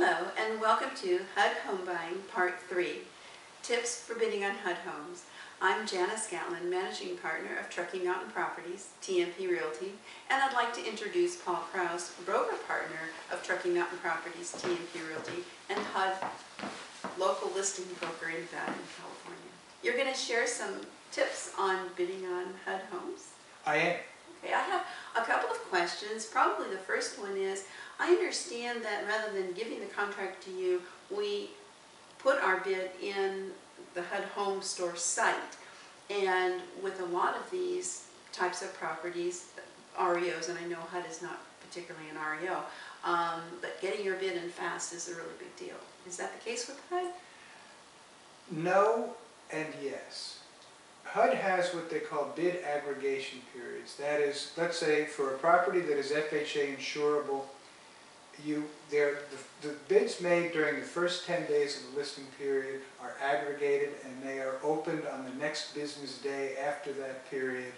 Hello and welcome to HUD Home Buying Part 3, Tips for Bidding on HUD Homes. I'm Janice Gatlin, Managing Partner of Truckee Mountain Properties, TMP Realty, and I'd like to introduce Paul Krause, Broker Partner of Truckee Mountain Properties, TMP Realty, and HUD Local Listing Broker in Nevada and California. You're going to share some tips on bidding on HUD homes? I am. Okay, I have a couple of questions. Probably the first one is, I understand that rather than giving the contract to you, we put our bid in the HUD Home Store site. And with a lot of these types of properties, REOs, and I know HUD is not particularly an REO, but getting your bid in fast is a really big deal. Is that the case with HUD? No and yes. HUD has what they call bid aggregation periods. That is, let's say for a property that is FHA insurable, the bids made during the first 10 days of the listing period are aggregated and they are opened on the next business day after that period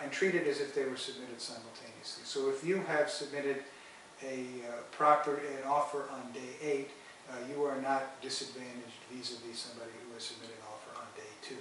and treated as if they were submitted simultaneously. So if you have submitted an offer on day 8, you are not disadvantaged vis-a-vis somebody who has submitted an offer on day 2.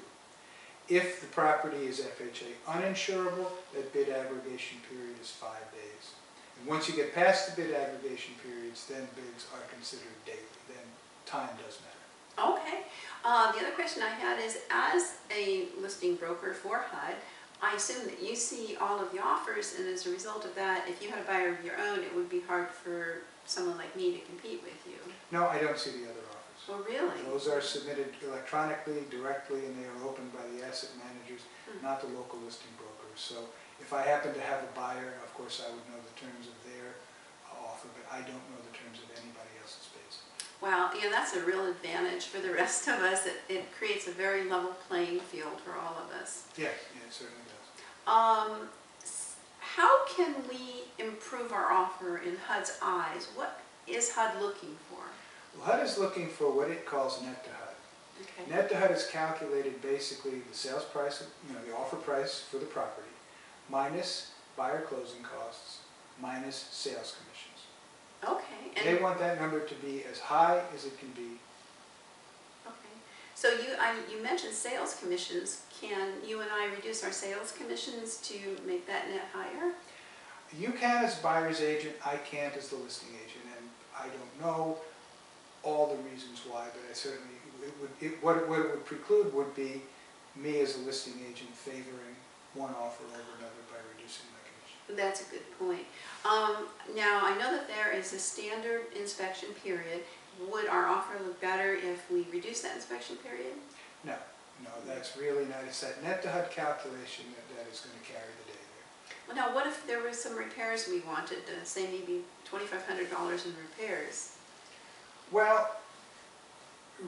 If the property is FHA uninsurable, that bid aggregation period is 5 days. And once you get past the bid aggregation periods, then bids are considered daily. Then time does matter. Okay. The other question I had is, as a listing broker for HUD, I assume that you see all of the offers, and as a result of that, if you had a buyer of your own, it would be hard for someone like me to compete with you. No, I don't see the other offers. Oh, really? Those are submitted electronically, directly, and they are opened by the asset managers, not the local listing brokers. So if I happen to have a buyer, of course I would know the terms of their offer, but I don't know the terms of anybody else's bids. Well, yeah, that's a real advantage for the rest of us. It creates a very level playing field for all of us. Yes, yeah, it certainly does. How can we improve our offer in HUD's eyes? What is HUD looking for? Well, HUD is looking for what it calls net to HUD. Okay. Net to HUD is calculated basically the sales price, the offer price for the property, minus buyer closing costs, minus sales commissions. Okay. And they want that number to be as high as it can be. Okay. So you mentioned sales commissions. Can you and I reduce our sales commissions to make that net higher? You can as buyer's agent, I can't as the listing agent, and I don't know all the reasons why, but I certainly, what it would preclude would be me as a listing agent favoring one offer over another by reducing my commission. That's a good point. Now, I know that there is a standard inspection period. Would our offer look better if we reduce that inspection period? No, that's really not. It's that net to HUD calculation that is going to carry the day there. Well, now, what if there were some repairs we wanted, say maybe $2,500 in repairs? Well,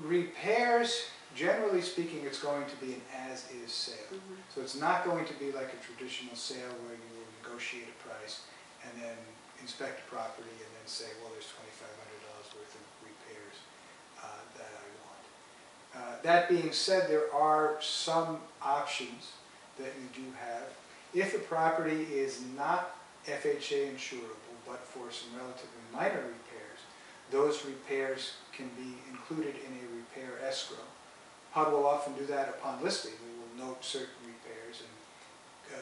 repairs, generally speaking, it's going to be an as-is sale. So it's not going to be like a traditional sale where you will negotiate a price and then inspect the property and then say, well, there's $2,500 worth of repairs that I want. That being said, there are some options that you do have. If the property is not FHA insurable, but for some relatively minor repairs, those repairs can be included in a repair escrow. HUD will often do that upon listing. We will note certain repairs and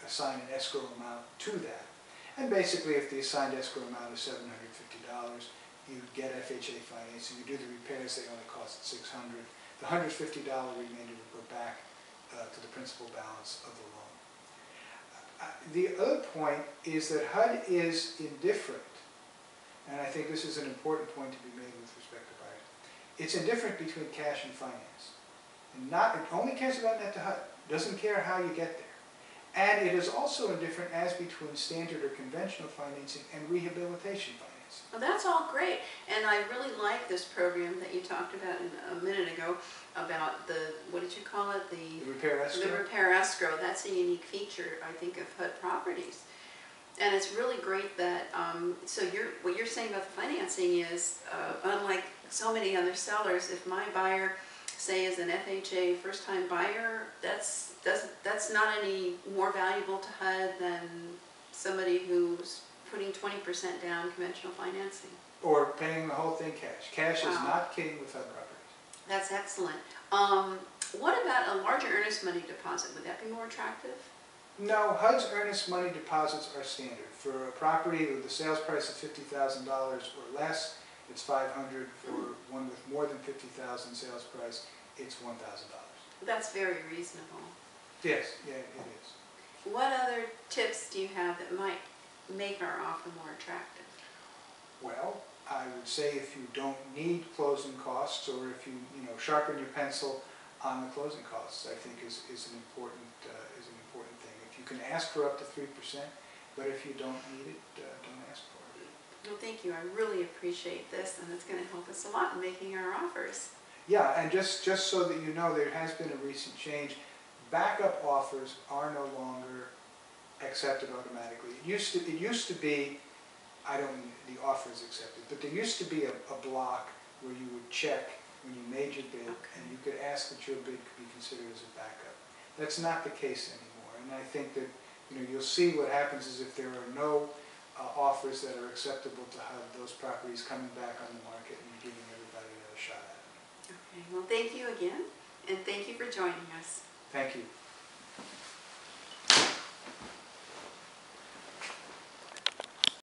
assign an escrow amount to that. And basically, if the assigned escrow amount is $750, you get FHA financing. You do the repairs, they only cost $600. The $150 remainder will go back to the principal balance of the loan. The other point is that HUD is indifferent. And I think this is an important point to be made with respect to buyers. It's indifferent between cash and finance. And it only cares about net to HUD. Doesn't care how you get there. And it is also indifferent as between standard or conventional financing and rehabilitation financing. Well, that's all great. And I really like this program that you talked about a minute ago about the, what did you call it? The repair escrow? The repair escrow. That's a unique feature, I think, of HUD properties. And it's really great that, so what you're saying about the financing is, unlike so many other sellers, if my buyer, say, is an FHA first-time buyer, that's not any more valuable to HUD than somebody who's putting 20% down conventional financing. Or paying the whole thing cash. Cash is Wow. not king with HUD properties. That's excellent. What about a larger earnest money deposit? Would that be more attractive? No, HUD's earnest money deposits are standard. For a property with a sales price of $50,000 or less, it's $500. For one with more than $50,000 sales price, it's $1,000. That's very reasonable. Yes, yeah, it is. What other tips do you have that might make our offer more attractive? Well, I would say if you don't need closing costs, or if you sharpen your pencil on the closing costs, I think is an important thing. If you can ask for up to 3%, but if you don't need it, don't ask for it. Well, thank you. I really appreciate this, and it's going to help us a lot in making our offers. Yeah, and just so that you know, there has been a recent change. Backup offers are no longer accepted automatically. It used to be, I don't mean the offer is accepted, but there used to be a block where you would check when you made your bid, and you could ask that your bid could be considered as a backup. That's not the case anymore, and I think that you'll see what happens is if there are no offers that are acceptable to HUD, those properties coming back on the market and giving everybody another shot at it. Okay. Well, thank you again, and thank you for joining us. Thank you.